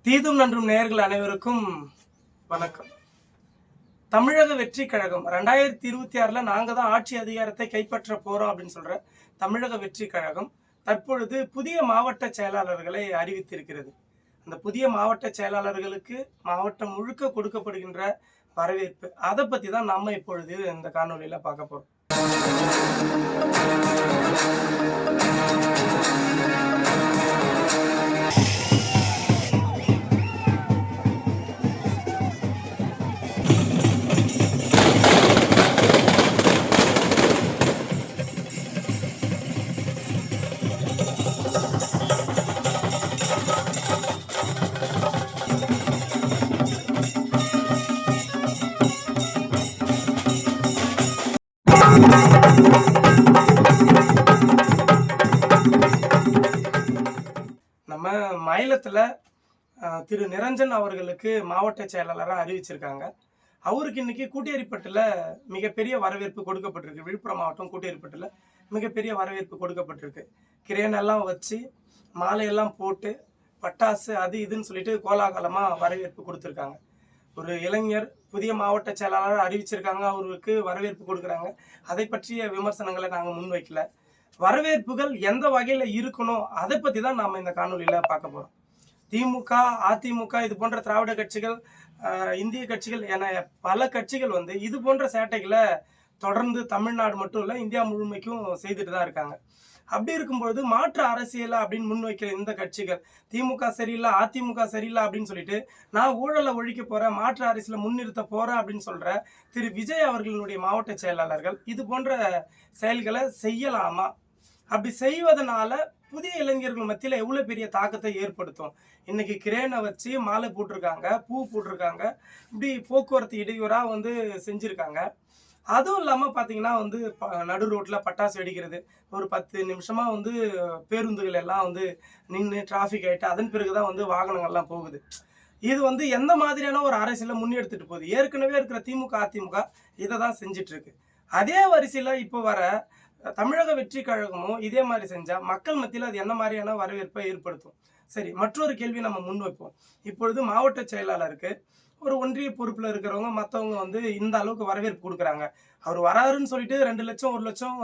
தீதும் நன்றும் நேயர்கள் அனைவருக்கும் வணக்கம். தமிழக வெற்றி கழகம் 2026ல நாங்க தான் ஆட்சி அதிகாரத்தை கைப்பற்ற போறோம் அப்படின்னு சொல்ற தமிழக வெற்றி கழகம் தற்பொழுது புதிய மாவட்ட செயலாளர்களை அறிவித்திருக்கிறது. அந்த புதிய மாவட்ட செயலாளர்களுக்கு மாவட்டம் முழுக்க கொடுக்கப்படுகின்ற வரவேற்பு, அதை பத்தி தான் நம்ம இப்பொழுது இந்த காணொலியில பார்க்க போறோம். நம்ம மாநிலத்துல திரு நிரஞ்சன் அவர்களுக்கு மாவட்ட செயலாளராக அறிவிச்சிருக்காங்க. அவருக்கு இன்னைக்கு கூட்டியரிப்பட்டுல மிகப்பெரிய வரவேற்பு கொடுக்கப்பட்டிருக்கு. விழுப்புரம் மாவட்டம் கூட்டியரிப்பட்டுல மிகப்பெரிய வரவேற்பு கொடுக்கப்பட்டிருக்கு. கிரேன் எல்லாம் வச்சு மாலையெல்லாம் போட்டு பட்டாசு அது இதுன்னு சொல்லிட்டு கோலாகலமா வரவேற்பு கொடுத்துருக்காங்க. ஒரு இளைஞர் புதிய மாவட்ட செயலாளர் அறிவிச்சிருக்காங்க, அவருக்கு வரவேற்பு கொடுக்குறாங்க. அதை பற்றிய விமர்சனங்களை நாங்கள் முன்வைக்கல. வரவேற்புகள் எந்த வகையில இருக்கணும் அதை பத்தி தான் நாம இந்த காணொலியில பார்க்க போறோம். திமுக, அதிமுக இது போன்ற திராவிட கட்சிகள், இந்திய கட்சிகள் என பல கட்சிகள் இது போன்ற சேட்டைகளை தொடர்ந்து தமிழ்நாடு மட்டும் இல்ல இந்தியா முழுமைக்கும் செய்துட்டு தான் இருக்காங்க. அப்படி இருக்கும்போது மாற்று அரசியல் அப்படின்னு முன்வைக்கிற இந்த கட்சிகள், திமுக சரியில்லை அதிமுக சரியில்லை அப்படின்னு சொல்லிட்டு நான் ஊழலை ஒழிக்க போறேன், மாற்று அரசியலை முன்னிறுத்த போறேன் அப்படின்னு சொல்ற திரு விஜய் அவர்களுடைய மாவட்ட செயலாளர்கள் இது போன்ற செயல்களை செய்யலாமா? அப்படி செய்வதனால புதிய இளைஞர்கள் மத்தியில் எவ்வளவு பெரிய தாக்கத்தை ஏற்படுத்தும்? இன்னைக்கு கிரேனை வச்சு மாலை போட்டிருக்காங்க, பூ போட்டிருக்காங்க, இப்படி போக்குவரத்து இடையூறா செஞ்சிருக்காங்க. அதுவும் இல்லாமல் பார்த்தீங்கன்னா நடு ரோட்டில் பட்டாசு வெடிக்கிறது, ஒரு 10 நிமிஷமா பேருந்துகள் எல்லாம் நின்று டிராஃபிக் ஆகிட்டு அதன் பிறகு தான் வாகனங்கள்லாம் போகுது. இது எந்த மாதிரியான ஒரு அரசியலை முன்னெடுத்துட்டு போகுது? ஏற்கனவே இருக்கிற திமுக அதிமுக இதை தான் செஞ்சிட்டு இருக்கு. அதே வரிசையில் இப்போ வர தமிழக வெற்றி கழகமும் இதே மாதிரி செஞ்சா மக்கள் மத்தியில் அது என்ன மாதிரியான வரவேற்பை ஏற்படுத்தும்? சரி, மற்றொரு கேள்வி நம்ம முன்வைப்போம். இப்பொழுது மாவட்ட செயலாளருக்கு ஒரு ஒன்றிய பொறுப்புல இருக்கிறவங்க மற்றவங்க இந்த அளவுக்கு வரவேற்பு கொடுக்குறாங்க. அவர் வராருன்னு சொல்லிட்டு 2 லட்சம் 1 லட்சம்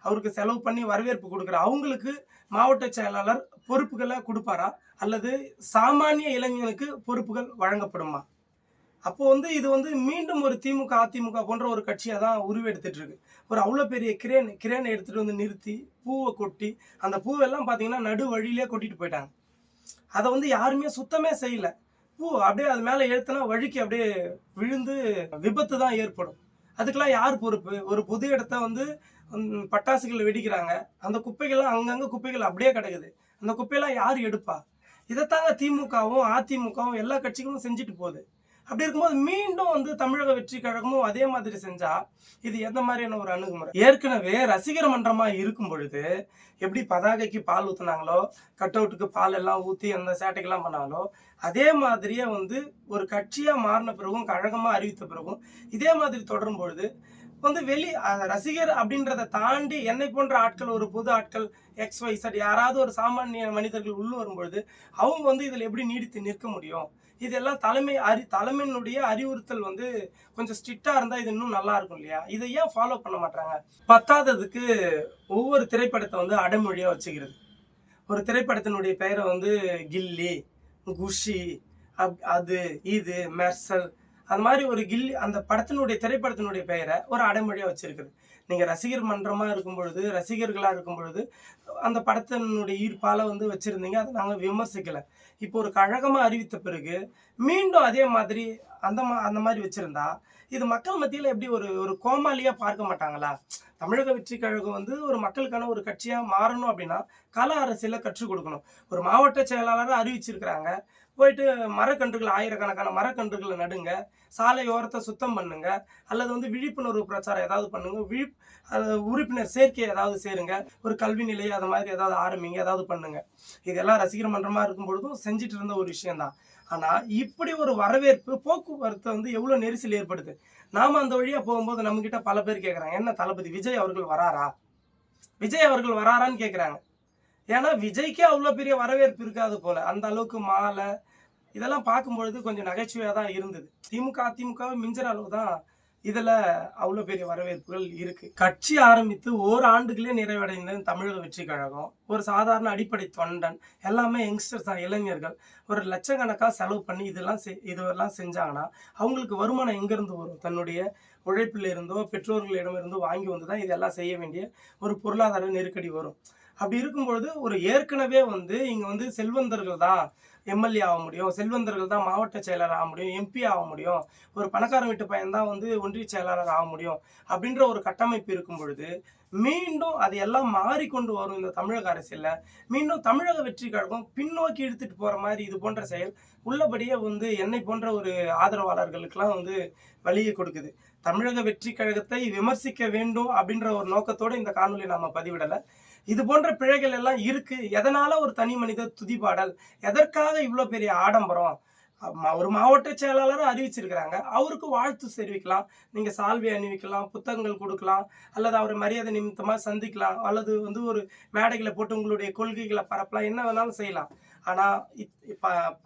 அவருக்கு செலவு பண்ணி வரவேற்பு கொடுக்குற அவங்களுக்கு மாவட்ட செயலாளர் பொறுப்புகளை கொடுப்பாரா, அல்லது சாமானிய இளைஞனுக்கு பொறுப்புகள் வழங்கப்படுமா? அப்போ இது மீண்டும் ஒரு திமுக அதிமுக போன்ற ஒரு கட்சியா தான் உருவெடுத்துட்டு இருக்கு. ஒரு அவ்வளோ பெரிய கிரேனை எடுத்துட்டு நிறுத்தி பூவை கொட்டி, அந்த பூவெல்லாம் பார்த்தீங்கன்னா நடு வழியிலே கொட்டிட்டு போயிட்டாங்க. அதை யாருமே சுத்தமே செய்யல. பூ அப்படியே அது மேலே எழுத்துனா வழிக்கு அப்படியே விழுந்து விபத்து தான் ஏற்படும். அதுக்கெல்லாம் யார் பொறுப்பு? ஒரு பொது இடத்த பட்டாசுகள் வெடிக்கிறாங்க, அந்த குப்பைகள்லாம் அங்கங்கே குப்பைகள் அப்படியே கிடக்குது. அந்த குப்பையெல்லாம் யார் எடுப்பா? இதைத்தாங்க திமுகவும் அதிமுகவும் எல்லா கட்சிகளும் செஞ்சுட்டு போகுது. அப்படி இருக்கும்போது மீண்டும் தமிழக வெற்றி கழகமும் அதே மாதிரி செஞ்சா இது எந்த மாதிரியான ஒரு அணுகுமுறை? ஏற்கனவே ரசிகர் மன்றமா இருக்கும் பொழுது எப்படி பதாகைக்கு பால் ஊத்துனாங்களோ, கட் அவுட்டுக்கு பால் எல்லாம் ஊத்தி அந்த சேட்டைக்கெல்லாம் பண்ணாங்களோ, அதே மாதிரியே ஒரு கட்சியா மாறின பிறகும் கழகமா அறிவித்த பிறகும் இதே மாதிரி தொடரும் பொழுது ரசிகர் அப்படின்றத தாண்டி என்னை போன்ற ஆட்கள், ஒரு பொது ஆட்கள், XYZ யாராவது ஒரு சாமானிய மனிதர்கள் உள்ள வரும்பொழுது அவங்க இதுல எப்படி நீடித்து நிற்க முடியும்? இதெல்லாம் தலைமையினுடைய அறிவுறுத்தல் கொஞ்சம் ஸ்ட்ரிக்டா இருந்தா இது இன்னும் நல்லா இருக்கும் இல்லையா? இதை ஏன் ஃபாலோ பண்ண மாட்டாங்க? பத்தாததுக்கு ஒவ்வொரு திரைப்படத்தை அடைமொழியா வச்சுக்கிறது. ஒரு திரைப்படத்தினுடைய பெயரை கில்லி, குஷி, அது இது மெர்சல், அது மாதிரி ஒரு கில்லி அந்த திரைப்படத்தினுடைய பெயரை ஒரு அடைமொழியா வச்சிருக்குது. நீங்க ரசிகர் மன்றமா இருக்கும் பொழுது, ரசிகர்களா இருக்கும் பொழுது அந்த படத்தினுடைய ஈர்ப்பால வச்சிருந்தீங்க, அதை நாங்க விமர்சிக்கல. இப்போ ஒரு கழகமா அறிவித்த பிறகு மீண்டும் அதே மாதிரி அந்த மாதிரி வச்சிருந்தா இது மக்கள் மத்தியில எப்படி ஒரு கோமாளியா பார்க்க மாட்டாங்களா? தமிழக வெற்றி கழகம் ஒரு மக்களுக்கான ஒரு கட்சியா மாறணும் அப்படின்னா கல அரசியலை கற்றுக் கொடுக்கணும். ஒரு மாவட்ட செயலாளரை அறிவிச்சிருக்கிறாங்க, போயிட்டு மரக்கன்றுகள், ஆயிரக்கணக்கான மரக்கன்றுகளை நடுங்க, சாலை ஓரத்தை சுத்தம் பண்ணுங்க, அல்லது விழிப்புணர்வு பிரச்சாரம் ஏதாவது பண்ணுங்க, உறுப்பினர் சேர்க்கை ஏதாவது சேருங்க, ஒரு கல்வி நிலையம் அது மாதிரி ஏதாவது ஆரம்பிங்க, ஏதாவது பண்ணுங்க. இதெல்லாம் ரசிகர் மன்றமா இருக்கும் பொழுதும் செஞ்சுட்டு இருந்த ஒரு விஷயம்தான். ஆனா இப்படி ஒரு வரவேற்பு போக்குவரத்து எவ்வளவு நெரிசல் ஏற்படுது. நாம அந்த வழியா போகும்போது நம்ம கிட்ட பல பேர் கேட்கறாங்க, என்ன தளபதி விஜய் அவர்கள் வராரா, விஜய் அவர்கள் வராரான்னு கேட்கறாங்க. ஏன்னா விஜய்க்கே அவ்வளவு பெரிய வரவேற்பு இருக்காது போல. அந்த அளவுக்கு மாலை இதெல்லாம் பார்க்கும்பொழுது கொஞ்சம் நகைச்சுவையா தான் இருந்தது. திமுக, அதிமுகவை மிஞ்சுற அளவு தான் இதுல அவ்வளோ பெரிய வரவேற்புகள் இருக்கு. கட்சி ஆரம்பித்து ஓராண்டுகளே நிறைவடைந்த தமிழக வெற்றி கழகம், ஒரு சாதாரண அடிப்படை தொண்டன், எல்லாமே யங்ஸ்டர்ஸ் தான், இளைஞர்கள். ஒரு லட்சக்கணக்கா செலவு பண்ணி இதுவெல்லாம் செஞ்சாங்கன்னா, அவங்களுக்கு வருமானம் எங்கேருந்து வரும்? தன்னுடைய உழைப்பில் இருந்தோ, பெற்றோர்களிடமிருந்தோ வாங்கி வந்து தான் இதெல்லாம் செய்ய வேண்டிய ஒரு பொருளாதார நெருக்கடி வரும். அப்படி இருக்கும்பொழுது ஒரு ஏற்கனவே வந்து இங்க வந்து செல்வந்தர்கள் தான் எம்எல்ஏ ஆக முடியும், செல்வந்தர்கள் தான் மாவட்ட செயலர் ஆக முடியும், எம்பி ஆக முடியும், ஒரு பணக்காரன் வீட்டு பையன் தான் வந்து ஒன்றிய செயலாளர் ஆக முடியும் அப்படின்ற ஒரு கட்டமைப்பு இருக்கும் பொழுது, மீண்டும் அது எல்லாம் மாறிக்கொண்டு வரும் இந்த தமிழக அரசியல்ல. மீண்டும் தமிழக வெற்றி கழகம் பின்னோக்கி இழுத்துட்டு போற மாதிரி இது போன்ற செயல் உள்ளபடியே வந்து என்னை போன்ற ஒரு ஆதரவாளர்களுக்கெல்லாம் வந்து வழியை கொடுக்குது. தமிழக வெற்றி கழகத்தை விமர்சிக்க வேண்டும் அப்படின்ற ஒரு நோக்கத்தோட இந்த காணொலி நாம பதிவிடல. இது போன்ற பிழைகள் எல்லாம் இருக்கு. எதனால ஒரு தனி மனித துதிபாடல்? எதற்காக இவ்ளோ பெரிய ஆடம்பரம்? ஒரு மாவட்ட செயலாளர அறிவிச்சிருக்கிறாங்க. அவருக்கு வாழ்த்து தெரிவிக்கலாம். நீங்க சால்வை அணிவிக்கலாம், புத்தகங்கள் குடுக்கலாம், அல்லது அவர மரியாதை நிமித்தமா சந்திக்கலாம், அல்லது வந்து ஒரு மேடைகள போட்டு உங்களுடைய கொள்கைகள பரப்பலாம். என்ன வேணாலும் செய்யலாம். ஆனா,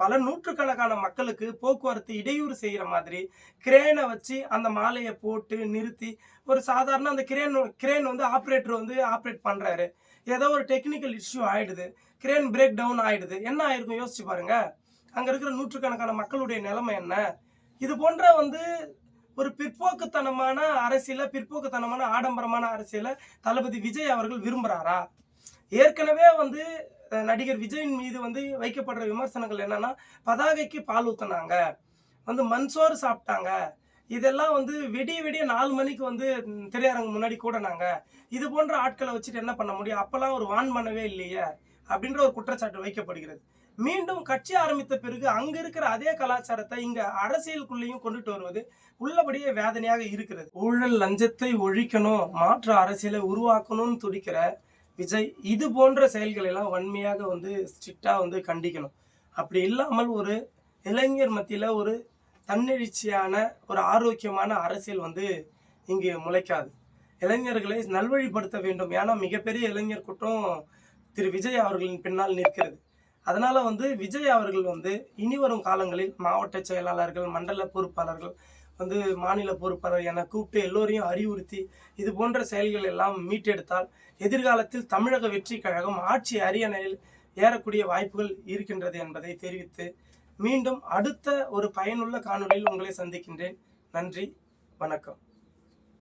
பல நூற்றுக்கணக்கான மக்களுக்கு போக்குவரத்து இடையூறு செய்யற மாதிரி கிரேன வச்சு அந்த மாலைய போட்டு நிறுத்தி, ஒரு சாதாரண அந்த கிரேன் வந்து ஆப்பரேட்டர் வந்து ஆப்பரேட் பண்றாரு. ஏதோ ஒரு டெக்னிக்கல் இஷ்யூ ஆயிடுது. கிரேன் பிரேக் டவுன் ஆயிடுது. என்ன ஆயிருக்கும் யோசிச்சு பாருங்க. அங்க இருக்கிற நூற்றுக்கணக்கான மக்களுடைய நிலைமை என்ன? இது போன்ற வந்து ஒரு பிற்போக்குத்தனமான அரசியல, பிற்போக்குத்தனமான ஆடம்பரமான அரசியல தளபதி விஜய் அவர்கள் விரும்புறாரா? ஏற்கனவே வந்து நடிகர் விஜயின் மீது வந்து வைக்கப்படுற விமர்சனங்கள் என்னன்னா, பதாகைக்கு பால் ஊத்துனாங்க, வந்து மண்சோறு சாப்பிட்டாங்க. இதெல்லாம் வந்து விடிய விடிய 4 மணிக்கு வந்து திரையரங்கு முன்னாடி கூடுனாங்க. இது போன்ற ஆட்கள வச்சுட்டு என்ன பண்ண முடியும்? அப்பலாம் ஒரு வான் பண்ணவே இல்லையே! அப்படின்ற ஒரு குற்றச்சாட்டு வைக்கப்படுகிறது. மீண்டும் கட்சி ஆரம்பித்த பிறகு அங்க இருக்கிற அதே கலாச்சாரத்தை இங்க அரசியலுக்குள்ளேயும் கொண்டுட்டு வருவது உள்ளபடியே வேதனையாக இருக்கிறது. ஊழல் லஞ்சத்தை ஒழிக்கணும், மாற்று அரசியலை உருவாக்கணும்னு துடிக்கிற விஜய் இது போன்ற செயல்களை எல்லாம் வன்மையாக வந்து ஸ்ட்ரிக்டா வந்து கண்டிக்கணும். அப்படி இல்லாமல் ஒரு இளைஞர் மத்தியில ஒரு தன்னெழுச்சியான ஒரு ஆரோக்கியமான அரசியல் வந்து இங்கு முளைக்காது. இளைஞர்களை நல்வழிப்படுத்த வேண்டும். ஏன்னா மிகப்பெரிய இளைஞர் கூட்டம் திரு விஜய் அவர்களின் பின்னால் நிற்கிறது. அதனால வந்து விஜய் அவர்கள் வந்து இனி வரும் காலங்களில் மாவட்ட செயலாளர்கள், மண்டல பொறுப்பாளர்கள், வந்து மாநில பொறுப்பாளர் என கூப்பிட்டு எல்லோரையும் அறிவுறுத்தி இது போன்ற செயல்கள் எல்லாம் மீட்டெடுத்தால் எதிர்காலத்தில் தமிழக வெற்றி கழகம் ஆட்சி அரியணையில் ஏறக்கூடிய வாய்ப்புகள் இருக்கின்றது என்பதை தெரிவித்து மீண்டும் அடுத்த ஒரு பயனுள்ள காணொளியில் உங்களை சந்திக்கின்றேன். நன்றி, வணக்கம்.